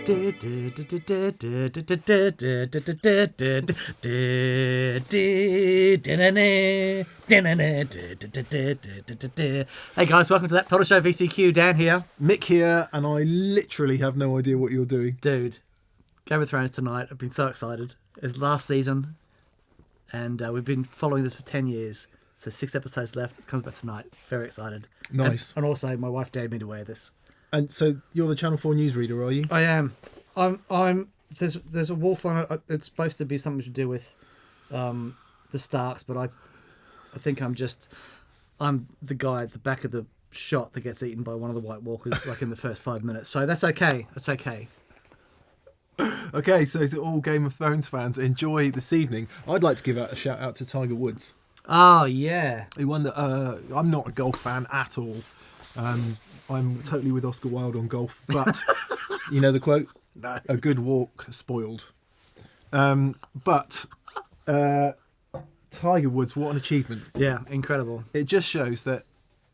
guys, welcome to that Pedal Show VCQ. Dan here. Mick here, and I literally have no idea what you're doing. Dude, Game of Thrones tonight. I've been so excited. It's last season, and we've been following this for 10 years. So 6 episodes left. It comes back tonight. Very excited. Nice. And also, my wife dared me to wear this. And so you're the Channel 4 newsreader, are you? I am. I'm. There's a wolf on it. It's supposed to be something to do with the Starks, but I think I'm the guy at the back of the shot that gets eaten by one of the White Walkers, like in the first 5 minutes. So that's okay. That's okay. Okay, so to all Game of Thrones fans, enjoy this evening. I'd like to give out a shout out to Tiger Woods. Oh yeah. Who won the? I'm not a golf fan at all. I'm totally with Oscar Wilde on golf, but you know the quote: No. "A good walk spoiled." But Tiger Woods, what an achievement! Yeah, incredible. It just shows that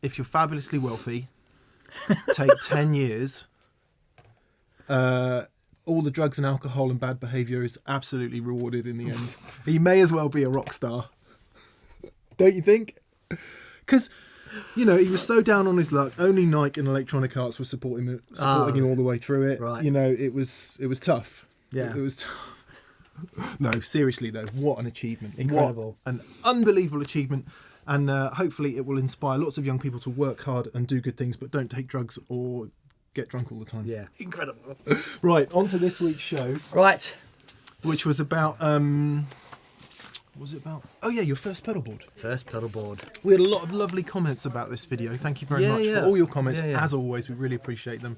if you're fabulously wealthy, take 10 years. All the drugs and alcohol and bad behaviour is absolutely rewarded in the end. He may as well be a rock star. Don't you think? Because, you know, he was so down on his luck. Only Nike and Electronic Arts were supporting him all the way through it. Right. You know, it was tough. Yeah. It was tough. No, seriously though, what an achievement. Incredible. What an unbelievable achievement. And hopefully it will inspire lots of young people to work hard and do good things, but don't take drugs or get drunk all the time. Yeah. Incredible. Right, on to this week's show. Right. Which was about... what was it about? Oh yeah, your first pedal board. First pedal board. We had a lot of lovely comments about this video. Thank you very much for all your comments. Yeah. As always, we really appreciate them.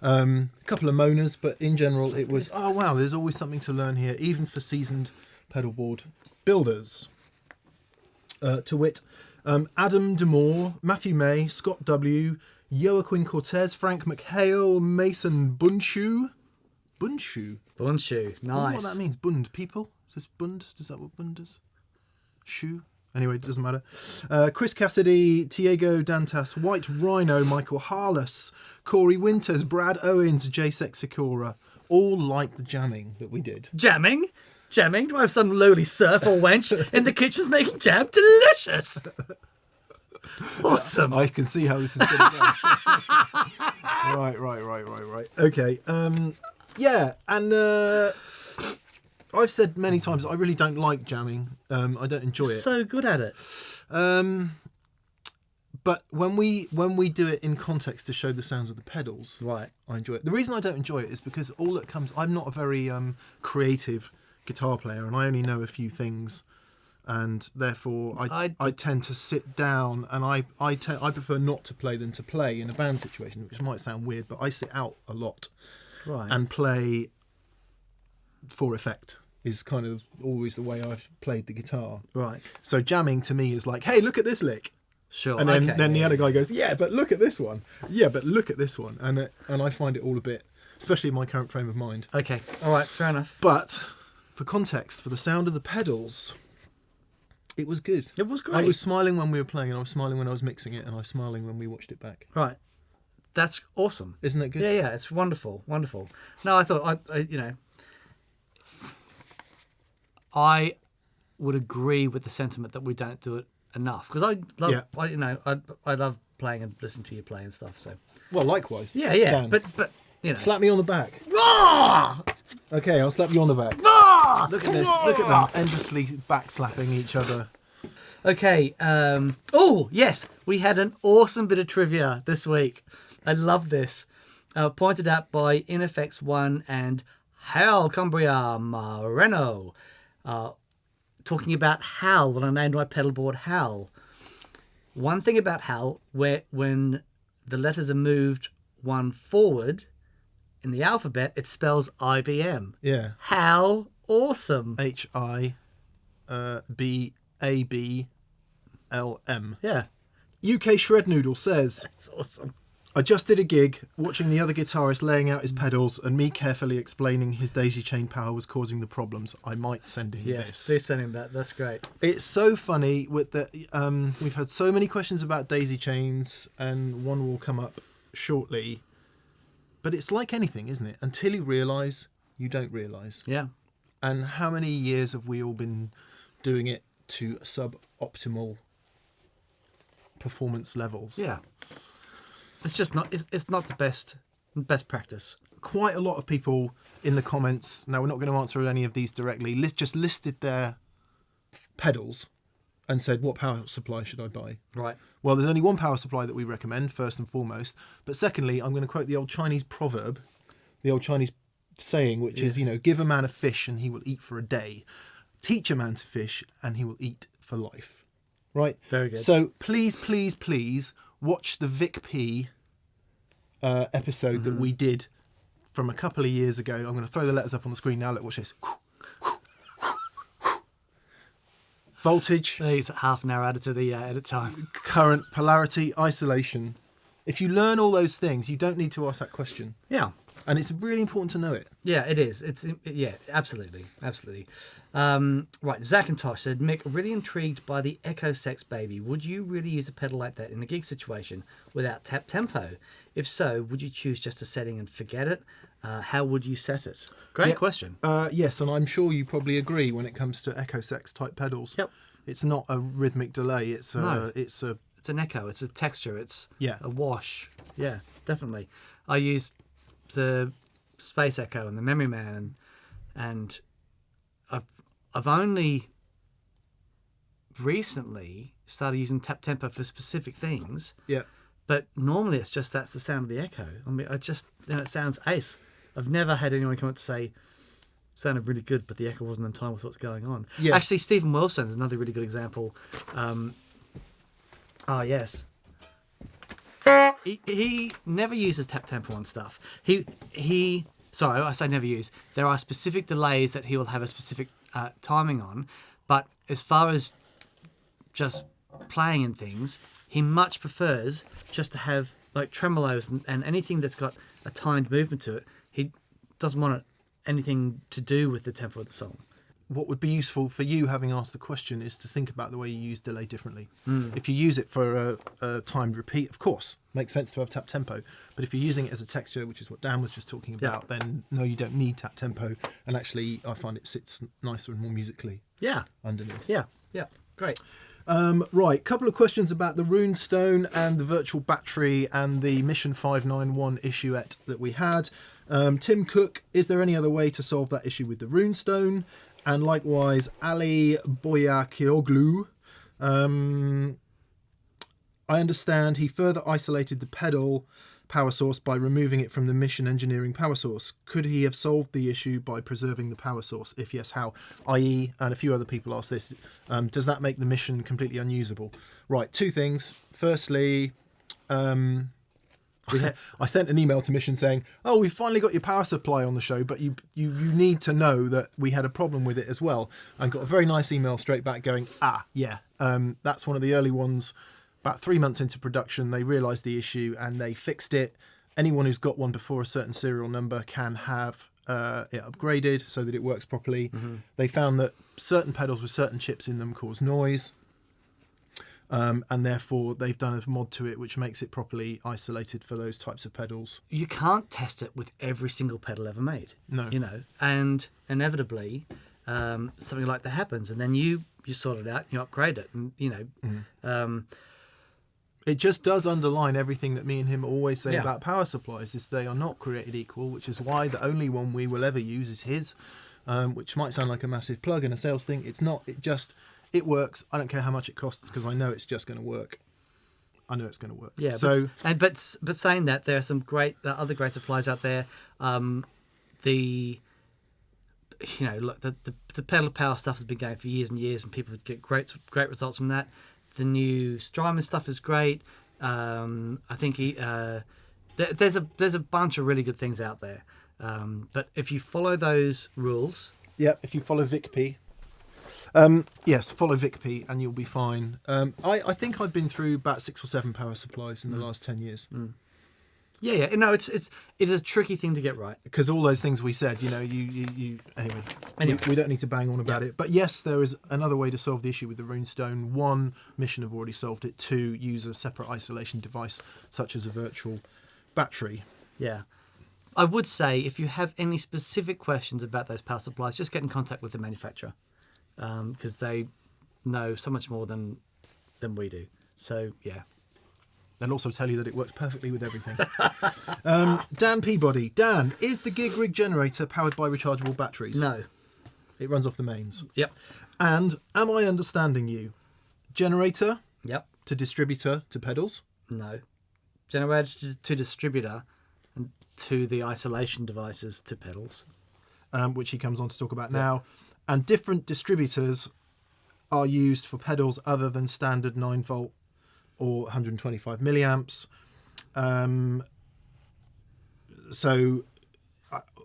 A couple of moaners, but in general it was, oh wow, there's always something to learn here, even for seasoned pedal board builders. To wit, Adam Demore, Matthew May, Scott W, Joaquin Cortez, Frank McHale, Mason Bunshu. Bunshu? Bunshu, nice. I wonder what that means. Bund, people? Is this Bund? Is that what Bund is? Shoe? Anyway, it doesn't matter. Chris Cassidy, Diego Dantas, White Rhino, Michael Harless, Corey Winters, Brad Owens, J-Sex Sikora. All like the jamming that we did. Jamming? Jamming? Do I have some lowly serf or wench in the kitchens making jam? Delicious! Awesome. I can see how this is going to go. Right. Okay. Yeah, and I've said many times I really don't like jamming. I don't enjoy it. So good at it. But when we do it in context to show the sounds of the pedals, right, I enjoy it. The reason I don't enjoy it is because all that comes... I'm not a very creative guitar player, and I only know a few things. And therefore, I tend to sit down, and I prefer not to play than to play in a band situation, which might sound weird, but I sit out a lot, right, and play for effect is kind of always the way I've played the guitar. Right. So jamming to me is like, hey, look at this lick. Sure. And then the other guy goes, yeah, but look at this one. Yeah, but look at this one. And I find it all a bit, especially in my current frame of mind. Okay. All right. Fair enough. But for context, for the sound of the pedals, it was good. It was great. I was smiling when we were playing, and I was smiling when I was mixing it, and I was smiling when we watched it back. Right. That's awesome. Isn't that good? Yeah. It's wonderful. Wonderful. No, I thought, I would agree with the sentiment that we don't do it enough, because I love playing and listening to you play and stuff. So. Well, likewise. Yeah. Dan, But you know. slap me on the back. Ah! Okay, I'll slap you on the back. Ah! Look at this. Look at them endlessly backslapping each other. Okay. Oh, yes. We had an awesome bit of trivia this week. I love this. Pointed out by InFX1 and Hal Cumbria Moreno. Talking about Hal, when I named my pedal board Hal. One thing about Hal, when the letters are moved one forward in the alphabet, it spells IBM. Yeah. Hal, awesome. HIBABLM. Yeah. UK Shred Noodle says, That's awesome. I just did a gig, watching the other guitarist laying out his pedals and me carefully explaining his daisy chain power was causing the problems. I might send him Yes, this. do send him that. That's great. It's so funny with the we've had so many questions about daisy chains, and one will come up shortly. But it's like anything, isn't it? Until you realise, you don't realise. Yeah. And how many years have we all been doing it to suboptimal performance levels? Yeah. It's just not. It's not the best practice. Quite a lot of people in the comments. Now we're not going to answer any of these directly. Just listed their pedals and said, "What power supply should I buy?" Right. Well, there's only one power supply that we recommend, first and foremost. But secondly, I'm going to quote the old Chinese proverb, the old Chinese saying, which is, give a man a fish and he will eat for a day. Teach a man to fish and he will eat for life. Right? Very good. So please, please, please watch the Vic P episode that we did from a couple of years ago. I'm going to throw the letters up on the screen now. Look, watch this. Voltage, He's half an hour added to the edit time. current, polarity, isolation. If you learn all those things, you don't need to ask that question. Yeah. And it's really important to know it. Yeah, it is. Absolutely. Right, Zach and Tosh said, Mick, really intrigued by the Echo Sex Baby. Would you really use a pedal like that in a gig situation without tap tempo? If so, would you choose just a setting and forget it? How would you set it? Great question. Yes, and I'm sure you probably agree when it comes to Echo Sex type pedals. Yep. It's not a rhythmic delay. It's No. it's a It's an echo. It's a texture. It's Yeah. a wash. Yeah, definitely. I use the Space Echo and the Memory Man, and I've only recently started using tap tempo for specific things. yeah. But normally it's just that's the sound of the echo. I mean, it sounds ace. I've never had anyone come up to say sounded really good, but the echo wasn't in time with what's going on. Yeah. Actually, Stephen Wilson is another really good example. Yes. He never uses tap tempo on stuff. Sorry, I say never use. There are specific delays that he will have a specific timing on, but as far as just playing and things, he much prefers just to have like tremolos and anything that's got a timed movement to it. He doesn't want anything to do with the tempo of the song. What would be useful for you, having asked the question, is to think about the way you use delay differently. If you use it for a timed repeat, of course, makes sense to have tap tempo. But if you're using it as a texture, which is what Dan was just talking about, then no, you don't need tap tempo. And actually, I find it sits nicer and more musically underneath. Yeah, great. Right, couple of questions about the Runestone and the virtual battery and the Mission 591 issuette that we had. Tim Cook, is there any other way to solve that issue with the Runestone? And likewise, Ali Boyakioglu. I understand he further isolated the pedal power source by removing it from the Mission Engineering power source. Could he have solved the issue by preserving the power source? If yes, how? I.e., and a few other people asked this, does that make the Mission completely unusable? Right, two things. Firstly, I sent an email to Mission saying, "Oh, we've finally got your power supply on the show, but you need to know that we had a problem with it as well." And got a very nice email straight back going, that's one of the early ones. About 3 months into production, they realised the issue and they fixed it. Anyone who's got one before a certain serial number can have it upgraded so that it works properly. They found that certain pedals with certain chips in them cause noise. And therefore they've done a mod to it which makes it properly isolated for those types of pedals. You can't test it with every single pedal ever made. No. And inevitably something like that happens, and then you sort it out, you upgrade it, and it just does underline everything that me and him always say Yeah. about power supplies, is they are not created equal, which is why the only one we will ever use is his, which might sound like a massive plug and a sales thing. It's not. It works. I don't care how much it costs because I know it's just going to work. I know it's going to work. Yeah. So, but saying that, there are some great other great supplies out there. The pedal power stuff has been going for years and years, and people get great results from that. The new Strymon stuff is great. I think there's a bunch of really good things out there. But if you follow those rules, if you follow VicP, follow VicP and you'll be fine. I think I've been through about 6 or 7 power supplies in the last 10 years. Yeah. No, it is a tricky thing to get right. Because all those things we said, anyway. We don't need to bang on about it. But yes, there is another way to solve the issue with the Runestone. 1, Mission have already solved it. 2, use a separate isolation device such as a virtual battery. Yeah. I would say if you have any specific questions about those power supplies, just get in contact with the manufacturer because they know so much more than we do. So, yeah. And also tell you that it works perfectly with everything. Dan Peabody. Dan, is the gig rig generator powered by rechargeable batteries? No. It runs off the mains. Yep. And am I understanding you? Generator Yep. to distributor to pedals? No. Generator to distributor and to the isolation devices to pedals. Which he comes on to talk about now. And different distributors are used for pedals other than standard 9 volt or 125 milliamps. So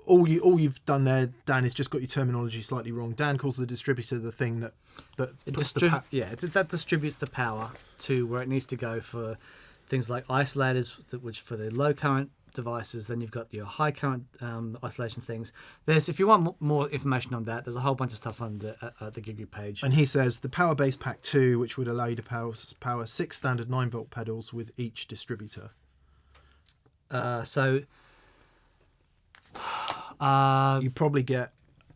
all you've done there, Dan, is just got your terminology slightly wrong. Dan calls the distributor the thing that puts that distributes the power to where it needs to go for things like isolators, which for the low current devices. Then you've got your high current isolation things. If you want more information on that, there's a whole bunch of stuff on the Gig Rig page. And he says the Power Base Pack 2, which would allow you to power 6 standard 9 volt pedals with each distributor. You probably get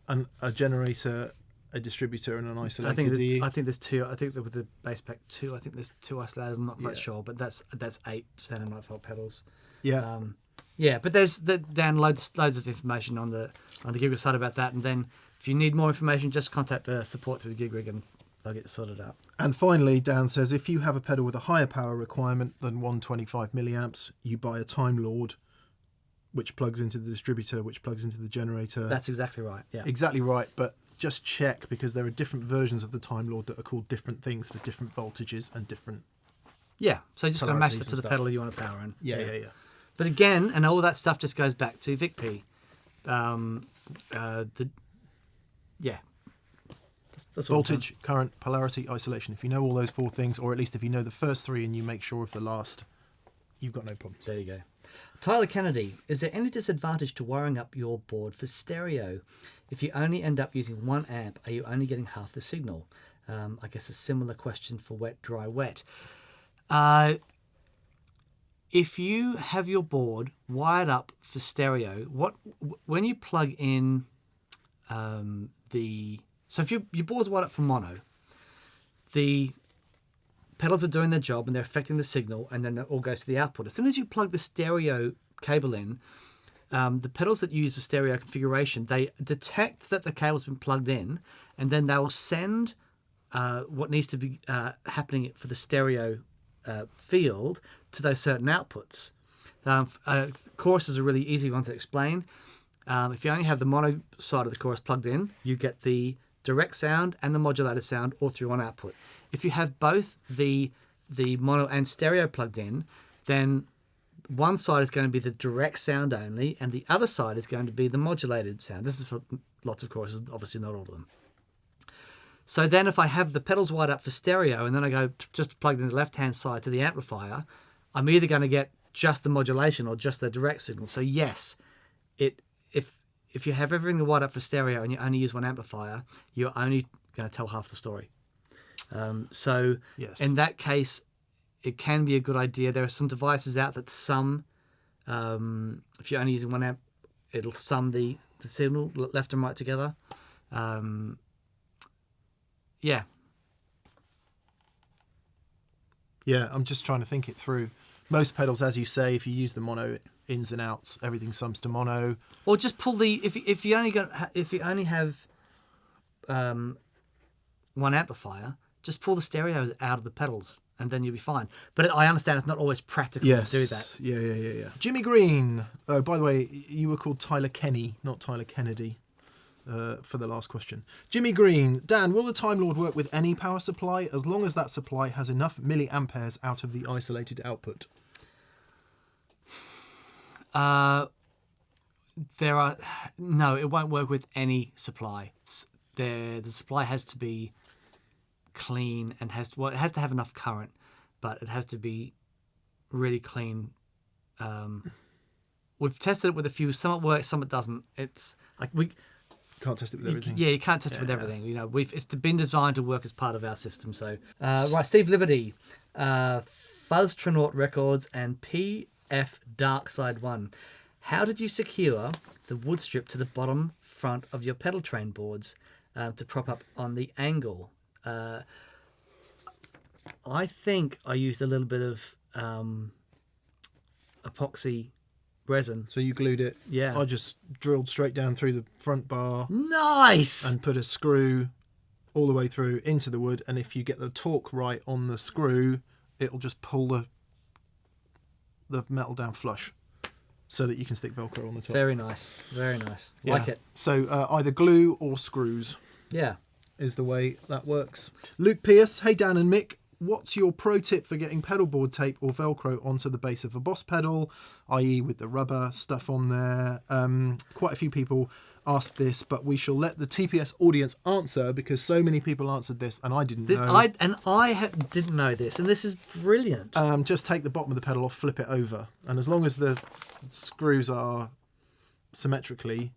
a generator, a distributor, and an isolator. I think there's two. I think that with the Base Pack 2, I think there's 2 isolators. I'm not quite sure, but that's 8 standard 9 volt pedals. Yeah. Yeah, but there's Dan loads of information on the Gig Rig site about that, and then if you need more information, just contact support through the Gig Rig and they'll get it sorted out. And finally, Dan says if you have a pedal with a higher power requirement than 125 milliamps, you buy a Time Lord, which plugs into the distributor, which plugs into the generator. That's exactly right. Yeah, exactly right. But just check, because there are different versions of the Time Lord that are called different things for different voltages and different. Yeah, so you just got to match it to the stuff. pedal you want to power in. Yeah. But again, and all that stuff just goes back to VicP. That's all voltage, current, polarity, isolation. If you know all those 4 things, or at least if you know the first 3 and you make sure of the last, you've got no problems. There you go. Tyler Kennedy, is there any disadvantage to wiring up your board for stereo? If you only end up using 1 amp, are you only getting half the signal? I guess a similar question for wet, dry, wet. If you have your board wired up for stereo, when you plug in so if your board's wired up for mono, the pedals are doing their job and they're affecting the signal, and then it all goes to the output. As soon as you plug the stereo cable in, the pedals that use the stereo configuration, they detect that the cable's been plugged in, and then they will send what needs to be happening for the stereo field to those certain outputs. Chorus is a really easy one to explain. If you only have the mono side of the chorus plugged in, you get the direct sound and the modulated sound all through one output. If you have both the mono and stereo plugged in, then one side is going to be the direct sound only, and the other side is going to be the modulated sound. This is for lots of choruses, obviously not all of them. So then if I have the pedals wired up for stereo and then I go just plug in the left-hand side to the amplifier, I'm either going to get just the modulation or just the direct signal. So yes, if you have everything wired up for stereo and you only use one amplifier, you're only going to tell half the story. So yes. In that case, it can be a good idea. There are some devices out that if you're only using one amp, it'll sum the signal left and right together. Yeah, I'm just trying to think it through. Most pedals, as you say, if you use the mono ins and outs, everything sums to mono. Or just pull the if you only have one amplifier, just pull the stereos out of the pedals and then you'll be fine. But I understand it's not always practical to do that. Yeah. Jimmy Green. Oh, by the way, you were called Tyler Kenny, not Tyler Kennedy. For the last question. Jimmy Green. Dan, will the Time Lord work with any power supply as long as that supply has enough milliamperes out of the isolated output? No, it won't work with any supply. The supply has to be clean and it has to have enough current, but it has to be really clean. We've tested it with a few. Some it works, some it doesn't. It's like we can't test it with everything. You can't test it with everything. You know, it's been designed to work as part of our system. So, right, Steve Liberty, Fuzz Trinaut Records, and PF Darkside 1. How did you secure the wood strip to the bottom front of your pedal train boards to prop up on the angle? I think I used a little bit of epoxy resin. So you glued it. Yeah. I just drilled straight down through the front bar Nice! and put a screw all the way through into the wood. And if you get the torque right on the screw, it'll just pull the metal down flush so that you can stick Velcro on the top. Very nice. Very nice. Like it. So either glue or screws Yeah. is the way that works. Luke Pierce, hey Dan and Mick, what's your pro tip for getting pedal board tape or Velcro onto the base of a Boss pedal, i.e. with the rubber stuff on there? Quite a few people asked this, but we shall let the TPS audience answer because so many people answered this and I didn't know. I didn't know this, and this is brilliant. Just take the bottom of the pedal off, flip it over, and as long as the screws are symmetrically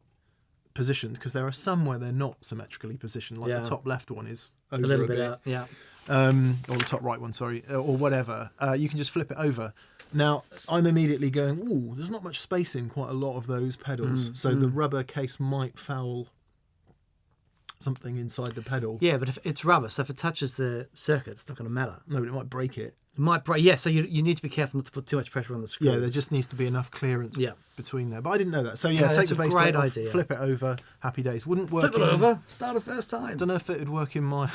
positioned, because there are some where they're not symmetrically positioned, like the top left one is over a little bit out, yeah. Or the top right one, sorry, or whatever, you can just flip it over. Now, I'm immediately going, ooh, there's not much space in quite a lot of those pedals, so the rubber case might foul something inside the pedal. Yeah, but if it's rubber, so if it touches the circuit, it's not going to matter. No, but it might break it. It might break, yeah, so you need to be careful not to put too much pressure on the screw. Yeah, there just needs to be enough clearance between there. But I didn't know that. So yeah, No, take that's the a base great plate off, idea. flip it over, happy days. Wouldn't work. Flip it over, start it first time. I don't know if it would work in my...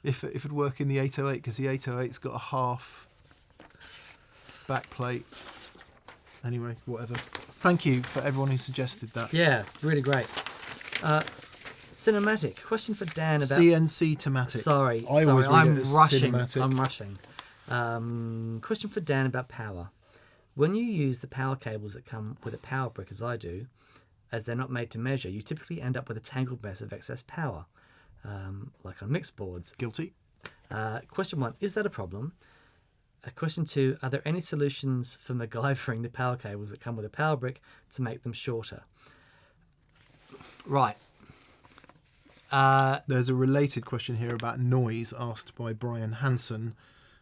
if it'd work in the 808, because the 808's got a half back plate. Anyway, whatever. Thank you for everyone who suggested that. Yeah, really great. Cinematic. Question for Dan about... CNC Tematic. Sorry, I always read I'm it as rushing. cinematic. I'm rushing. Question for Dan about power. When you use the power cables that come with a power brick, as I do, as they're not made to measure, you typically end up with a tangled mess of excess power, like on mixed boards. Guilty. Question 1, is that a problem? Question 2, are there any solutions for MacGyvering the power cables that come with a power brick to make them shorter? Right. There's a related question here about noise asked by Brian Hansen.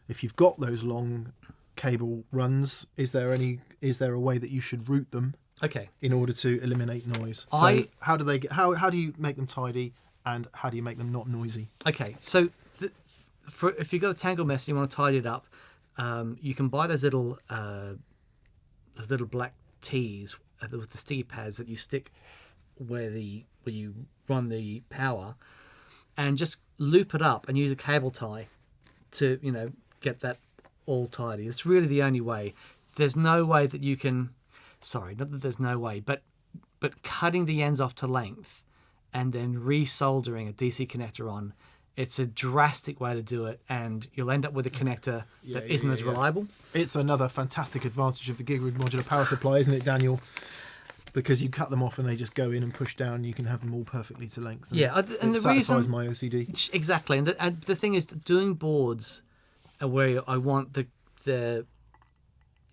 If you've got those long cable runs, is there a way that you should route them? Okay. In order to eliminate noise. So how do you make them tidy, and how do you make them not noisy? Okay. So if you've got a tangle mess and you want to tidy it up, you can buy those little black tees with the sticky pads that you stick where you run the power, and just loop it up and use a cable tie to get that all tidy. It's really the only way. There's no way that you can. Sorry, not that there's no way, but cutting the ends off to length and then resoldering a DC connector on. It's a drastic way to do it, and you'll end up with a connector that isn't as reliable. It's another fantastic advantage of the Gigrig modular power supply, isn't it, Daniel? Because you cut them off and they just go in and push down, and you can have them all perfectly to length. And and it satisfies my OCD. Exactly, and the thing is, doing boards where I want the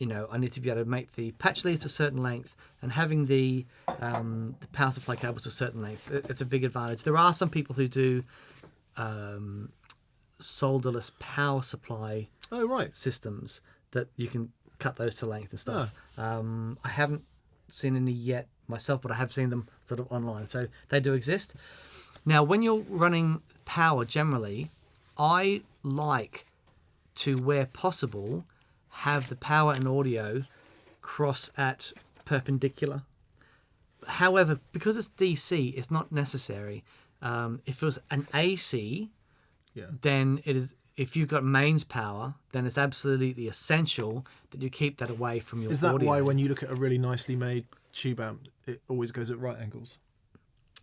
I need to be able to make the patch leads to a certain length, and having the power supply cables to a certain length, it's a big advantage. There are some people who do solderless power supply systems that you can cut those to length and stuff. I haven't seen any yet myself, but I have seen them sort of online, so they do exist. Now, when you're running power generally, I like to, where possible, have the power and audio cross at perpendicular. However, because it's DC, it's not necessary. If it was an AC, then it is. If you've got mains power, then it's absolutely essential that you keep that away from your audio. Is that why when you look at a really nicely made tube amp, it always goes at right angles?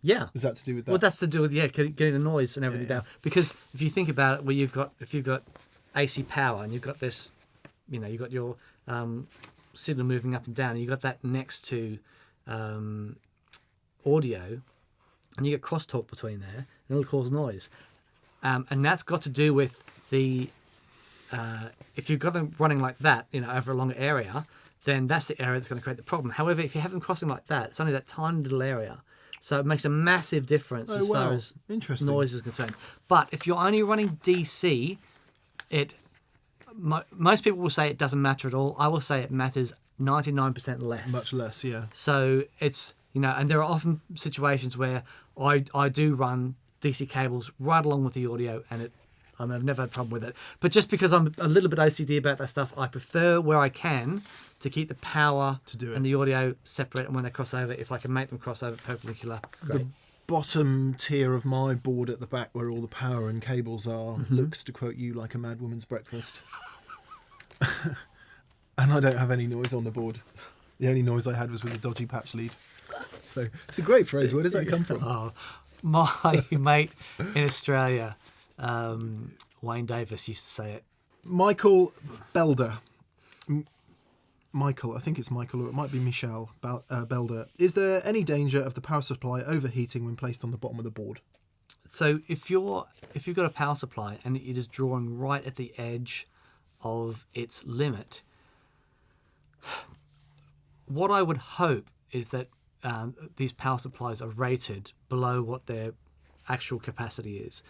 Yeah. Is that to do with that? Well, that's to do with getting the noise and everything down. Because if you think about it, where if you've got AC power and you've got this, you've got your signal moving up and down, and you've got that next to audio, and you get crosstalk between there, and it'll cause noise. And that's got to do with the if you've got them running like that, over a long area, then that's the area that's going to create the problem. However, if you have them crossing like that, it's only that tiny little area. So it makes a massive difference as far as noise is concerned. But if you're only running DC, most people will say it doesn't matter at all. I will say it matters 99% less. Much less, yeah. So it's, and there are often situations where I do run DC cables right along with the audio, and I've never had a problem with it. But just because I'm a little bit OCD about that stuff, I prefer where I can to keep the power To do it. and the audio separate, and when they cross over, if I can make them cross over perpendicular, great. The bottom tier of my board at the back, where all the power and cables are, looks, to quote you, like a mad woman's breakfast. And I don't have any noise on the board. The only noise I had was with the dodgy patch lead. So it's a great phrase. Where does that come from? Oh, my mate in Australia, Wayne Davis, used to say it. Michael Belder. Michael, I think it's Michael, or it might be Michelle Belder. Is there any danger of the power supply overheating when placed on the bottom of the board? So if you've got a power supply and it is drawing right at the edge of its limit, what I would hope is that these power supplies are rated below what their actual capacity is.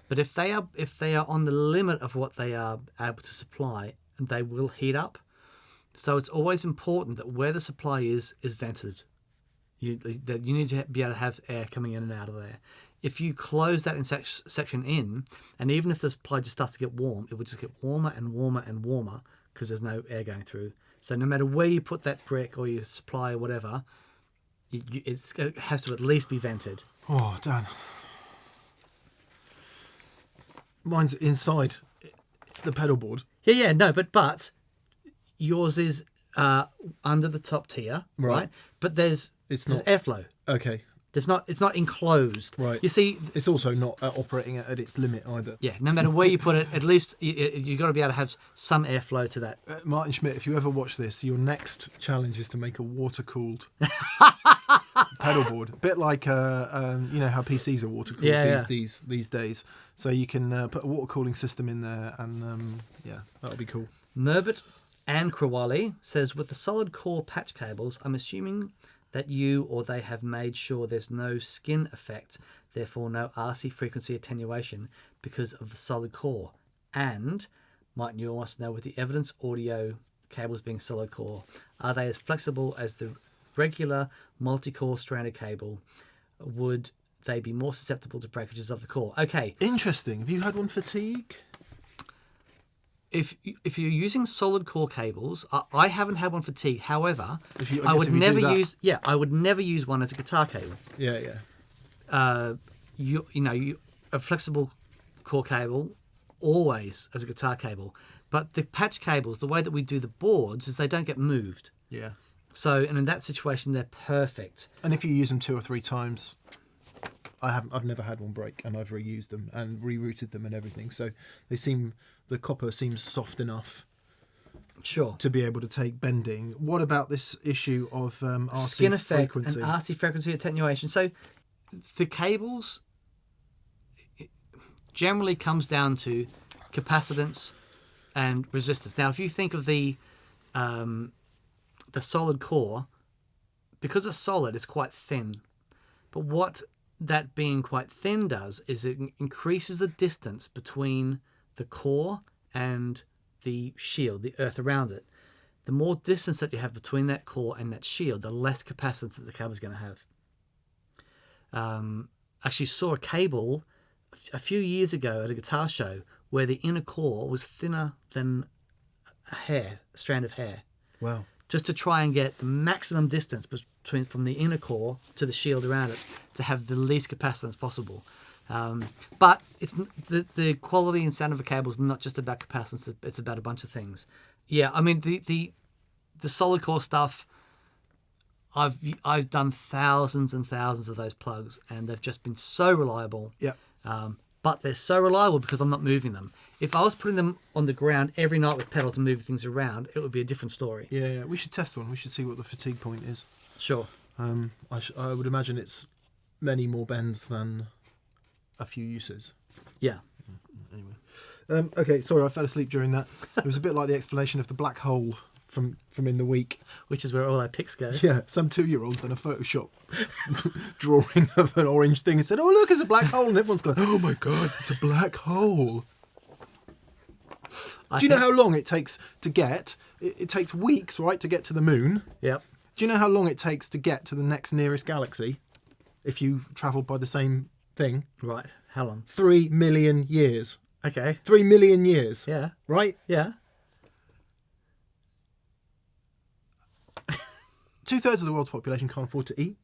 But if they are on the limit of what they are able to supply, they will heat up. So it's always important that where the supply is vented. You need to be able to have air coming in and out of there. If you close that section in, and even if the supply just starts to get warm, it will just get warmer and warmer and warmer because there's no air going through. So no matter where you put that brick or your supply or whatever, it has to at least be vented. Oh, Dan. Mine's inside the pedal board. Yeah, no, but yours is under the top tier, right? But there's airflow. Okay. It's not enclosed. Right. You see, it's also not operating at its limit either. Yeah, no matter where you put it, at least you've got to be able to have some airflow to that. Martin Schmidt, if you ever watch this, your next challenge is to make a water-cooled pedal board. A bit like, how PCs are water-cooled these days. So you can put a water cooling system in there, and that'll be cool. Merbert and Krawali says, with the solid core patch cables, I'm assuming that you or they have made sure there's no skin effect, therefore no RC frequency attenuation because of the solid core. And Mike Newell wants to know, with the evidence audio cables being solid core, are they as flexible as the regular multi-core stranded cable? Would they be more susceptible to breakages of the core? Okay. Interesting. Have you had one fatigue? If you're using solid core cables, I haven't had one fatigue. However, I would never use one as a guitar cable. Yeah. A flexible core cable always as a guitar cable. But the patch cables, the way that we do the boards is they don't get moved. Yeah. So, and in that situation, they're perfect. And if you use them 2 or 3 times, I've never had one break, and I've reused them and rerouted them and everything. So the copper seems soft enough, sure, to be able to take bending. What about this issue of RC skin effect frequency? and RC frequency attenuation? So the cables generally comes down to capacitance and resistance. Now, if you think of the solid core, because it's solid, it's quite thin. But what that being quite thin does is it increases the distance between the core and the shield, the earth around it. The more distance that you have between that core and that shield, the less capacitance that the cable is going to have. Actually saw a cable a few years ago at a guitar show where the inner core was thinner than a strand of hair. Wow. Just to try and get the maximum distance from the inner core to the shield around it to have the least capacitance possible. But it's the quality and sound of a cable is not just about capacitance, it's about a bunch of things. Yeah, I mean, the solid core stuff, I've done thousands and thousands of those plugs, and they've just been so reliable. Yeah. But they're so reliable because I'm not moving them. If I was putting them on the ground every night with pedals and moving things around, it would be a different story. Yeah, we should test one. We should see what the fatigue point is. Sure. I would imagine it's many more bends than a few uses. Yeah. Anyway. Okay, sorry, I fell asleep during that. It was a bit like the explanation of the black hole from in the week. Which is where all our pics go. Yeah, some 2-year-old's done a Photoshop drawing of an orange thing and said, "Oh, look, it's a black hole." And everyone's gone, "Oh my God, it's a black hole." Do you know how long it takes to get it takes weeks, right, to get to the moon. Yep. Do you know how long it takes to get to the next nearest galaxy if you travelled by the same thing? Right. How long? 3 million years. Okay. 3 million years. Yeah. Right? Yeah. 2/3 of the world's population can't afford to eat.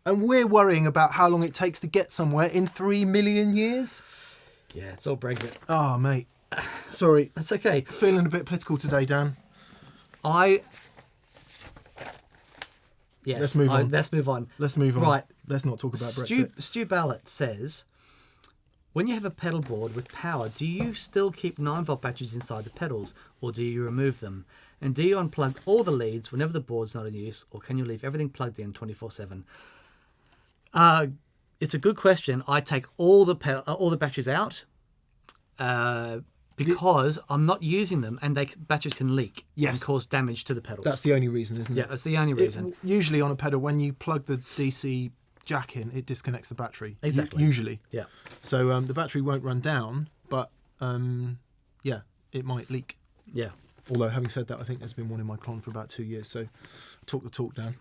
And we're worrying about how long it takes to get somewhere in 3 million years? Yeah, it's all Brexit. Oh, mate. Sorry. That's okay. Feeling a bit political today, Dan. Yes. Let's move on. Let's move on. Let's move on. Right. Let's not talk about Brexit. Stu Ballett says, when you have a pedal board with power, do you still keep 9-volt batteries inside the pedals, or do you remove them? And do you unplug all the leads whenever the board's not in use, or can you leave everything plugged in 24/7? It's a good question. I take all the batteries out because I'm not using them, and batteries can leak and cause damage to the pedals. That's the only reason, isn't it? Yeah, that's the only reason. Usually on a pedal, when you plug the DC jack in, it disconnects the battery. Exactly. Usually. Yeah. So the battery won't run down, but it might leak. Yeah. Although, having said that, I think there's been one in my Klon for about 2 years, so talk the talk, Dan.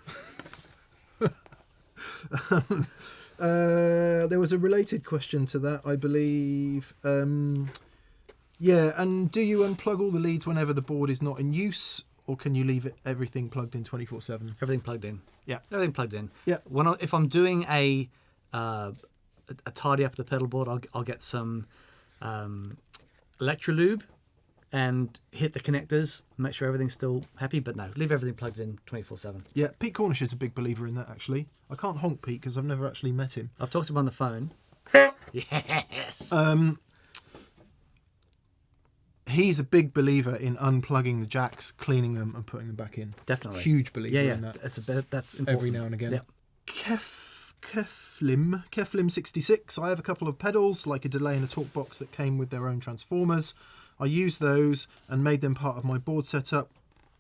There was a related question to that, I believe. And do you unplug all the leads whenever the board is not in use, or can you leave everything plugged in 24/7? Everything plugged in. Yeah. Everything plugged in. Yeah. If I'm doing a tidy up of the pedal board, I'll get some Electrolube and hit the connectors, make sure everything's still happy. But no, leave everything plugged in 24/7. Yeah, Pete Cornish is a big believer in that, actually. I can't honk Pete because I've never actually met him. I've talked to him on the phone. Yes. He's a big believer in unplugging the jacks, cleaning them, and putting them back in. Definitely. Huge believer in that. That's important. Every now and again. Yep. Keflim 66. I have a couple of pedals, like a delay and a talk box, that came with their own transformers. I used those and made them part of my board setup.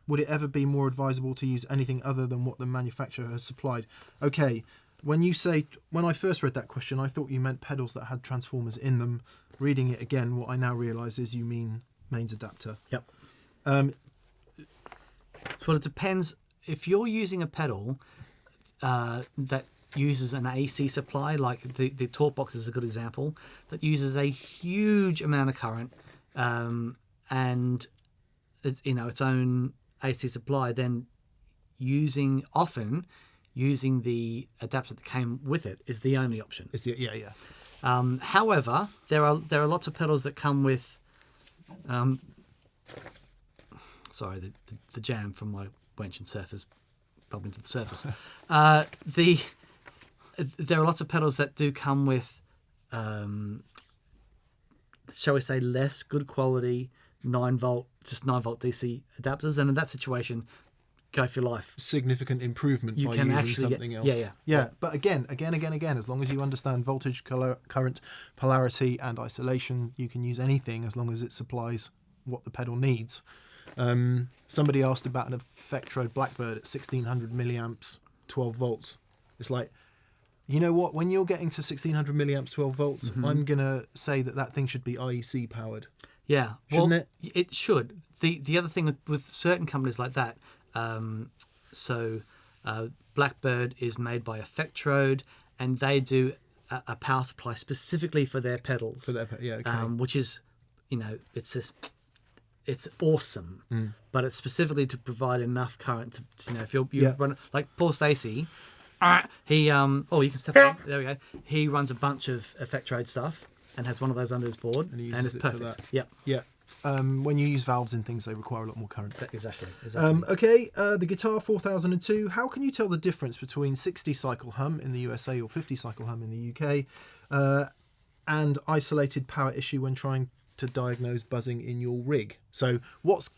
Would it ever be more advisable to use anything other than what the manufacturer has supplied? Okay, when I first read that question, I thought you meant pedals that had transformers in them. Reading it again, what I now realise is you mean mains adapter. Yep. Well, it depends. If you're using a pedal that uses an AC supply, like the talk box is a good example, that uses a huge amount of current and its own AC supply, then using the adapter that came with it is the only option. Yeah. However, there are lots of pedals that come with sorry, the jam from my wench and surface bumping to the surface. There are lots of pedals that do come with shall we say less good quality 9-volt DC adapters, and in that situation, go for your life. Significant improvement by using something else. Yeah. But again, as long as you understand voltage, current, polarity, and isolation, you can use anything as long as it supplies what the pedal needs. Somebody asked about an Effectrode Blackbird at 1600 milliamps, 12 volts. It's like, you know what? When you're getting to 1600 milliamps, 12 volts, I'm gonna say that thing should be IEC powered. Yeah, shouldn't it? It should. The other thing with certain companies like that. Blackbird is made by Effectrode, and they do a power supply specifically for their pedals. Which is, it's awesome, but it's specifically to provide enough current to if you run like Paul Stacey. He you can step in. There we go. He runs a bunch of Effectrode stuff and has one of those under his board, and it's perfect. Yeah. When you use valves and things, they require a lot more current. Exactly. The Guitar 4002. How can you tell the difference between 60 cycle hum in the USA or 50 cycle hum in the UK, and isolated power issue when trying to diagnose buzzing in your rig? So what's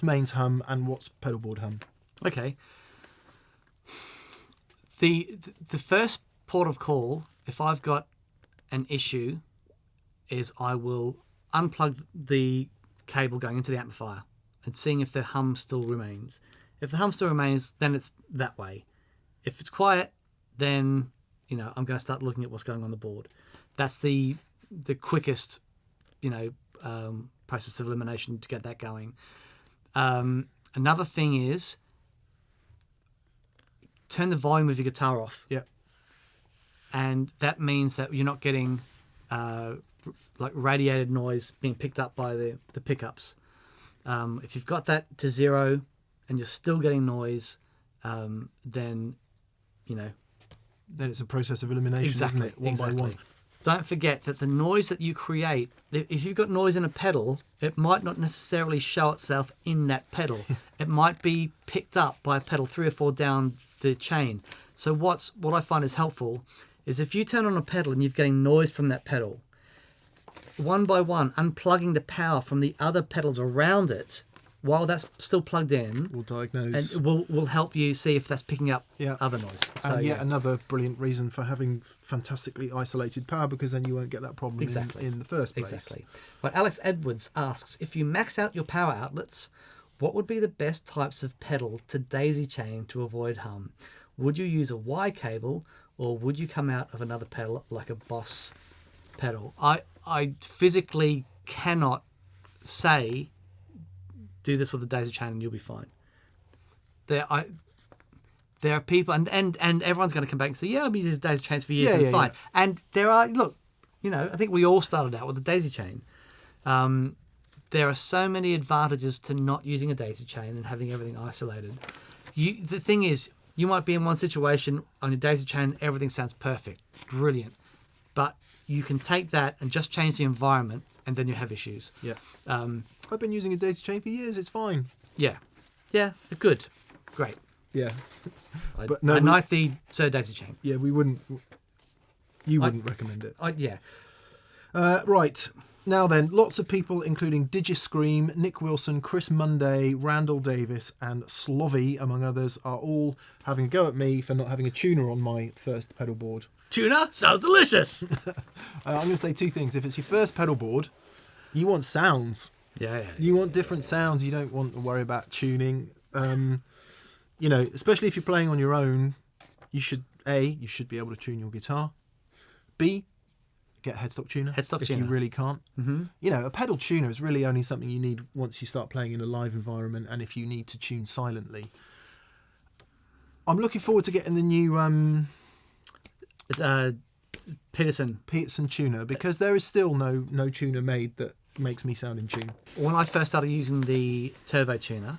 mains hum and what's pedal board hum? Okay. The first port of call, if I've got an issue, is I will unplug the cable going into the amplifier and seeing if the hum still remains. If the hum still remains, then it's that way. If it's quiet, then I'm going to start looking at what's going on the board. That's the quickest process of elimination to get that going. Another thing is turn the volume of your guitar off. Yeah. And that means that you're not getting like radiated noise being picked up by the pickups. If you've got that to 0 and you're still getting noise, then, you know... Then it's a process of elimination, isn't it? One by one. Don't forget that the noise that you create, if you've got noise in a pedal, it might not necessarily show itself in that pedal. It might be picked up by a pedal 3 or 4 down the chain. So what I find is helpful is if you turn on a pedal and you're getting noise from that pedal, one by one, unplugging the power from the other pedals around it while that's still plugged in, We'll diagnose. and will help you see if that's picking up other noise. So, And yet another brilliant reason for having fantastically isolated power, because then you won't get that problem in the first place. Exactly. Well, Alex Edwards asks, if you max out your power outlets, what would be the best types of pedal to daisy chain to avoid hum? Would you use a Y cable, or would you come out of another pedal like a Boss pedal? I physically cannot say do this with a daisy chain and you'll be fine. There are people, and everyone's going to come back and say, yeah, I've been using daisy chains for years and it's fine. Yeah. And there are, look, I think we all started out with a daisy chain. There are so many advantages to not using a daisy chain and having everything isolated. The thing is, you might be in one situation on your daisy chain, everything sounds perfect, brilliant. But you can take that and just change the environment and then you have issues. Yeah. I've been using a daisy chain for years, it's fine. Yeah. Yeah, good. Great. Yeah. But no, I like the daisy chain. Yeah, we wouldn't... You wouldn't recommend it. Yeah. Right. Now then, lots of people, including Digiscream, Nick Wilson, Chris Munday, Randall Davis, and Slovy, among others, are all having a go at me for not having a tuner on my first pedal board. Tuna sounds delicious. I'm going to say two things. If it's your first pedal board, you want sounds. Yeah. You want different sounds. You don't want to worry about tuning. Especially if you're playing on your own, you should be able to tune your guitar. B, get a headstock tuner. If you really can't. Mm-hmm. A pedal tuner is really only something you need once you start playing in a live environment and if you need to tune silently. I'm looking forward to getting the new Peterson tuner, because there is still no tuner made that makes me sound in tune. When I first started using the turbo tuner,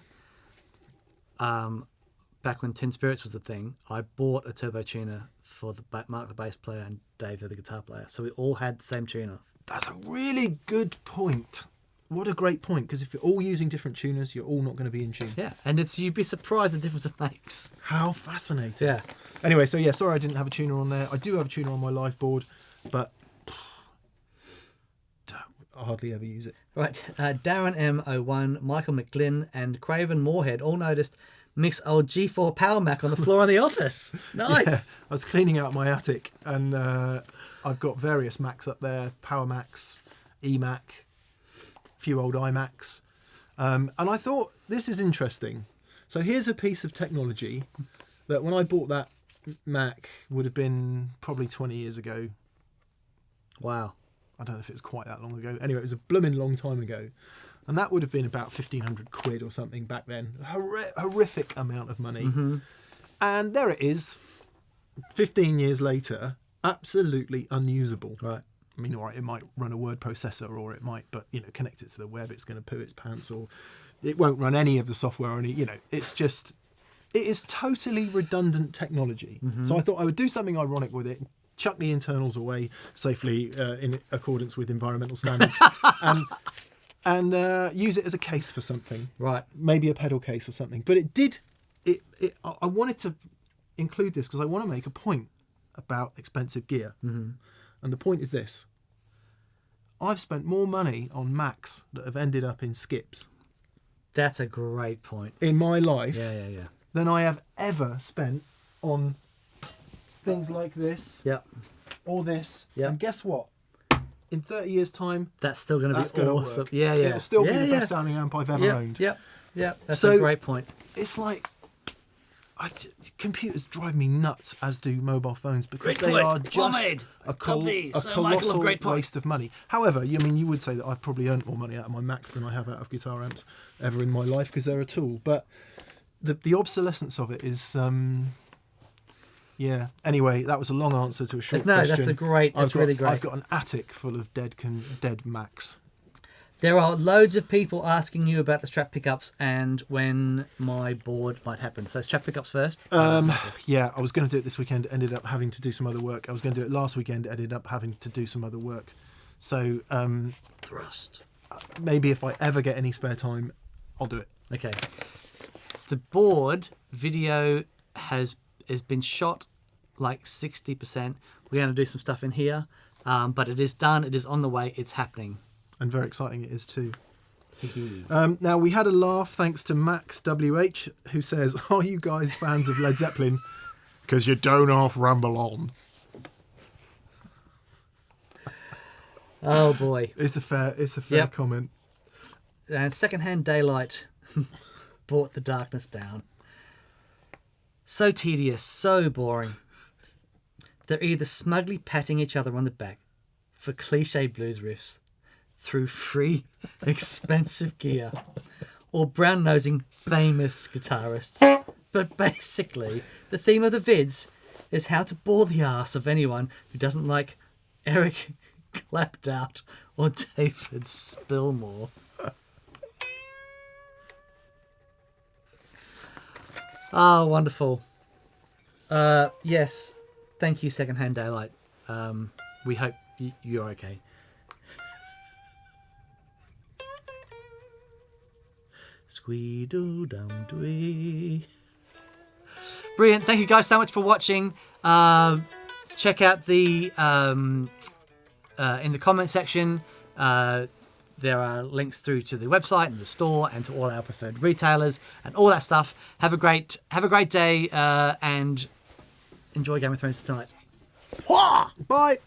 back when Tin Spirits was the thing, I bought a turbo tuner for Mark the bass player and Dave the guitar player, so we all had the same tuner. That's a really good point. What a great point, because if you're all using different tuners, you're all not going to be in tune. Yeah, and you'd be surprised the difference it makes. How fascinating. Yeah. Anyway, so yeah, sorry I didn't have a tuner on there. I do have a tuner on my live board, but I hardly ever use it. Right, Darren M01, Michael McGlynn, and Craven Moorhead all noticed Mick's old G4 Power Mac on the floor in the office. Nice. Yeah, I was cleaning out my attic, and I've got various Macs up there, Power Macs, eMac, few old iMacs, and I thought, this is interesting. So here's a piece of technology that when I bought that Mac would have been probably 20 years ago. Wow. I don't know if it was quite that long ago. Anyway, it was a blooming long time ago. And that would have been about 1,500 quid or something back then. Horrific amount of money. Mm-hmm. And there it is, 15 years later, absolutely unusable. Right. I mean, all right, it might run a word processor, or it might, but, connect it to the web, it's going to poo its pants, or it won't run any of the software, or any, it's just, it is totally redundant technology. Mm-hmm. So I thought I would do something ironic with it, chuck the internals away safely in accordance with environmental standards, and use it as a case for something. Right. Maybe a pedal case or something. But I wanted to include this because I want to make a point about expensive gear. Mm-hmm. And the point is this. I've spent more money on Macs that have ended up in skips. That's a great point. In my life. Yeah. Than I have ever spent on things like this. Yep. Or this. Yep. And guess what? In 30 years' time, that's still going to be awesome. Work. Yeah. It'll still be the best sounding amp I've ever owned. Yep. That's a great point. It's like, computers drive me nuts, as do mobile phones, because Great they point. are Well just made. a Lovely. Sir Michael of colossal Great Point. waste of money. However, you would say that I've probably earned more money out of my Macs than I have out of guitar amps ever in my life, because they're a tool. But the obsolescence of it is... yeah. Anyway, that was a long answer to a short question. That's a great. That's really great. I've got an attic full of dead Macs. There are loads of people asking you about the strap pickups and when my board might happen. So strap pickups first. Yeah, I was going to do it this weekend. Ended up having to do some other work. I was going to do it last weekend. Ended up having to do some other work. So Thrust. maybe if I ever get any spare time, I'll do it. Okay. The board video has been shot like 60%. We're going to do some stuff in here, but it is done. It is on the way. It's happening. And very exciting it is too. Now, we had a laugh thanks to Max WH, who says, "Are you guys fans of Led Zeppelin? Because you don't half ramble on." Oh boy. It's a fair comment. And Secondhand Daylight brought the darkness down. So tedious, so boring. They're either smugly patting each other on the back for cliche blues riffs through free, expensive gear, or brown-nosing famous guitarists. But basically, the theme of the vids is how to bore the arse of anyone who doesn't like Eric Claptout or David Spilmore. Oh, wonderful. Yes, thank you, Secondhand Daylight. We hope you're okay. Squee-doo-dum-dwee. Brilliant. Thank you guys so much for watching. Check out the in the comment section. There are links through to the website and the store and to all our preferred retailers and all that stuff. Have a great day and enjoy Game of Thrones tonight. Bye.